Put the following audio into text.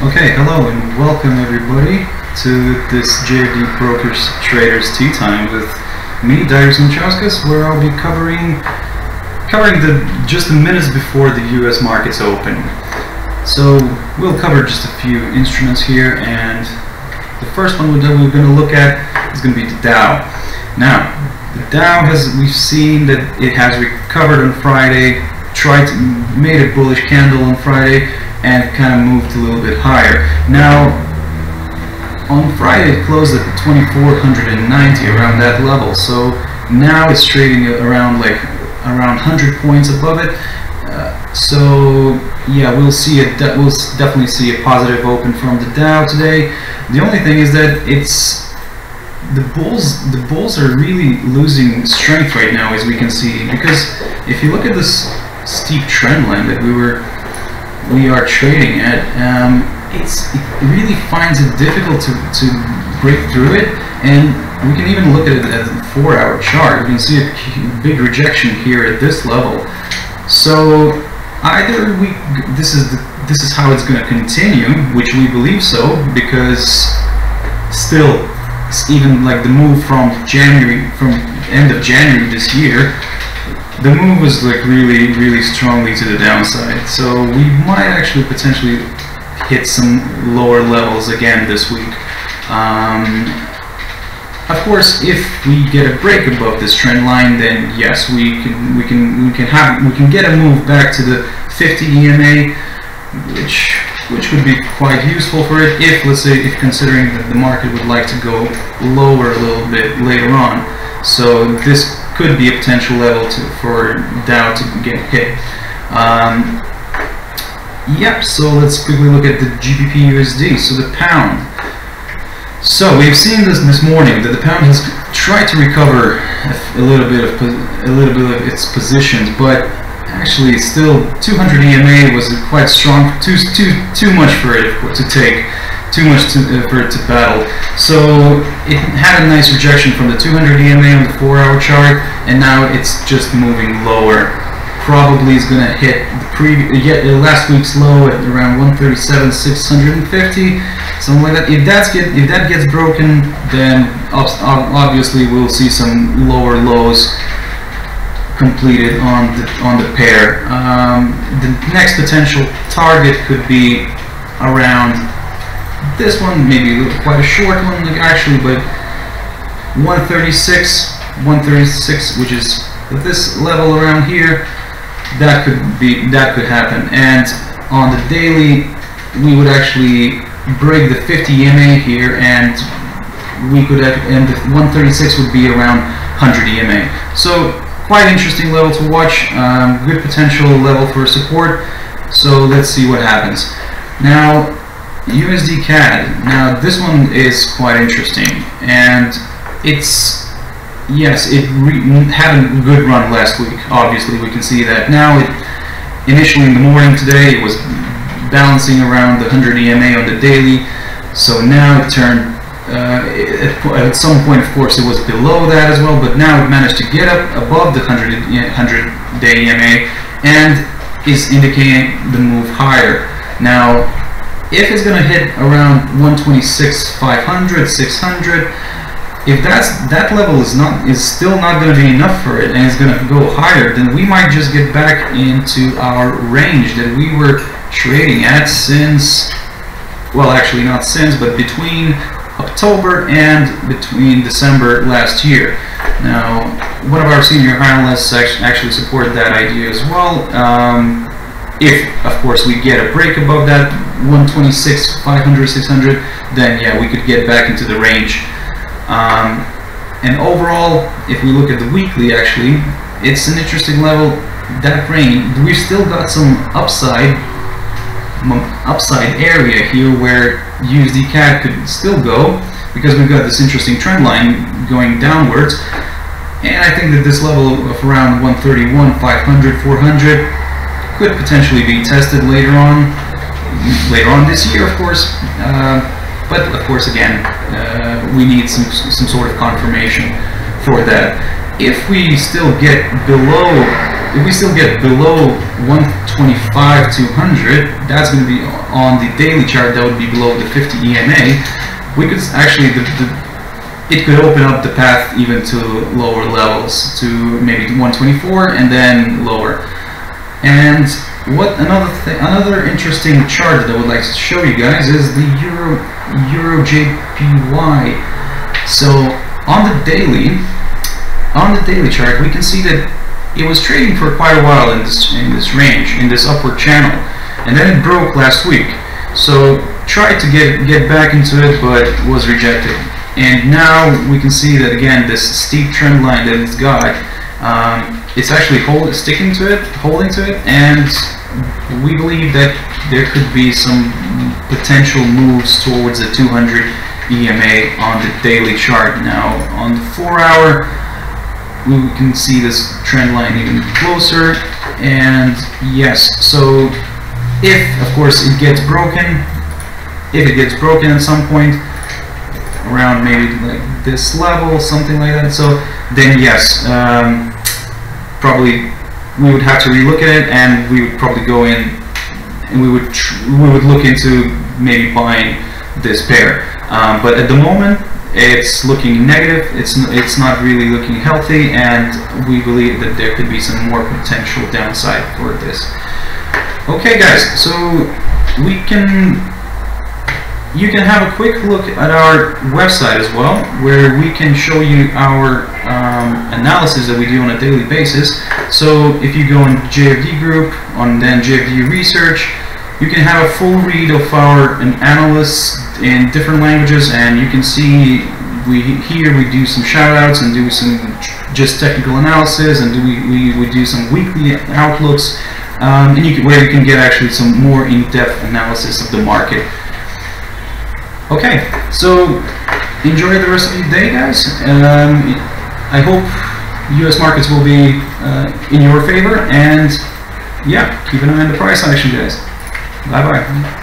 Okay, hello and welcome everybody to this JFD Brokers Traders Tea Time with me, Darius Inchauskas, where I'll be covering just the minutes before the US markets open. So we'll cover just a few instruments here, and the first one that we're going to look at is going to be the Dow. Now, the Dow we've seen that it has recovered on Friday, made a bullish candle on Friday, and kind of moved a little bit higher. Now, on Friday it closed at 2490, around that level. So now it's trading around 100 points above it. So yeah, we'll definitely see a positive open from the Dow today. The only thing is that the bulls are really losing strength right now, as we can see, because if you look at this steep trend line that we are trading at, it really finds it difficult to break through it, and we can even look at it as a 4-hour chart. You can see a big rejection here at this level. So either this is how it's going to continue, which we believe so, because still, even like the move from end of January this year, the move was like really strongly to the downside. So we might actually potentially hit some lower levels again this week. Of course, if we get a break above this trend line, then yes, we can get a move back to the 50 EMA, which would be quite useful for it, if considering that the market would like to go lower a little bit later on. So this could be a potential level for Dow to get hit. Yep, so let's quickly look at the GBP USD, so the pound. So we've seen this morning that the pound has tried to recover a little bit of its positions, but actually still 200 EMA was quite strong, too much for it to take, too much for it to battle. So it had a nice rejection from the 200 EMA on the 4-hour chart, and now it's just moving lower. Probably is going to hit the last week's low at around 137,650, something like that. If that gets broken, then obviously we'll see some lower lows completed on the pair. The next potential target could be around this one, maybe quite a short one actually, but 136, which is this level around here. That could happen. And on the daily, we would actually break the 50 EMA here, and and the 136 would be around 100 EMA. So quite interesting level to watch. Good potential level for support. So let's see what happens. Now, USD CAD. Now this one is quite interesting, and yes, it had a good run last week. Obviously, we can see that. Now, initially in the morning today, it was balancing around the 100 EMA on the daily. So now it turned, at some point, of course, it was below that as well, but now it managed to get up above the 100-day EMA and is indicating the move higher. Now, if it's going to hit around 126,500, 600, if that level is still not going to be enough for it, and it's going to go higher, then we might just get back into our range that we were trading at since, well, actually not since, but between October and between December last year. Now, one of our senior analysts actually supported that idea as well. If, of course, we get a break above that 126, 500, 600, then yeah, we could get back into the range. And overall, if we look at the weekly, actually, it's an interesting level. That range, we've still got some upside area here where USD CAD could still go, because we've got this interesting trend line going downwards. And I think that this level of around 131, 500, 400 could potentially be tested later on this year, of course. But of course, again, we need some sort of confirmation for that. If we still get below if we still get below 125 200, that's going to be on the daily chart. That would be below the 50 EMA. We could actually it could open up the path even to lower levels, to maybe 124 and then lower. And what another interesting chart that I would like to show you guys is the Euro JPY. So on the daily chart, we can see that it was trading for quite a while in this range, in this upward channel, and then it broke last week. So tried to get back into it, but was rejected. And now we can see that again, this steep trend line that it's got, it's actually holding to it, and we believe that there could be some potential moves towards the 200 EMA on the daily chart. Now on the 4-hour, we can see this trend line even closer, and yes, so if of course it gets broken, at some point around maybe like this level, something like that, so then yes, probably we would have to relook at it, and we would probably go in and we would look into maybe buying this pair, but at the moment it's looking negative. It's not really looking healthy, and we believe that there could be some more potential downside for this. Okay guys, so you can have a quick look at our website as well, where we can show you our analysis that we do on a daily basis. So if you go on JFD group, on then JFD research, you can have a full read of our analysts in different languages, and you can see here we do some shout outs and do some just technical analysis, and we do some weekly outlooks, and where you can get actually some more in-depth analysis of the market. Okay, so enjoy the rest of your day, guys. I hope US markets will be in your favor, and yeah, keep an eye on the price action, guys. Bye bye.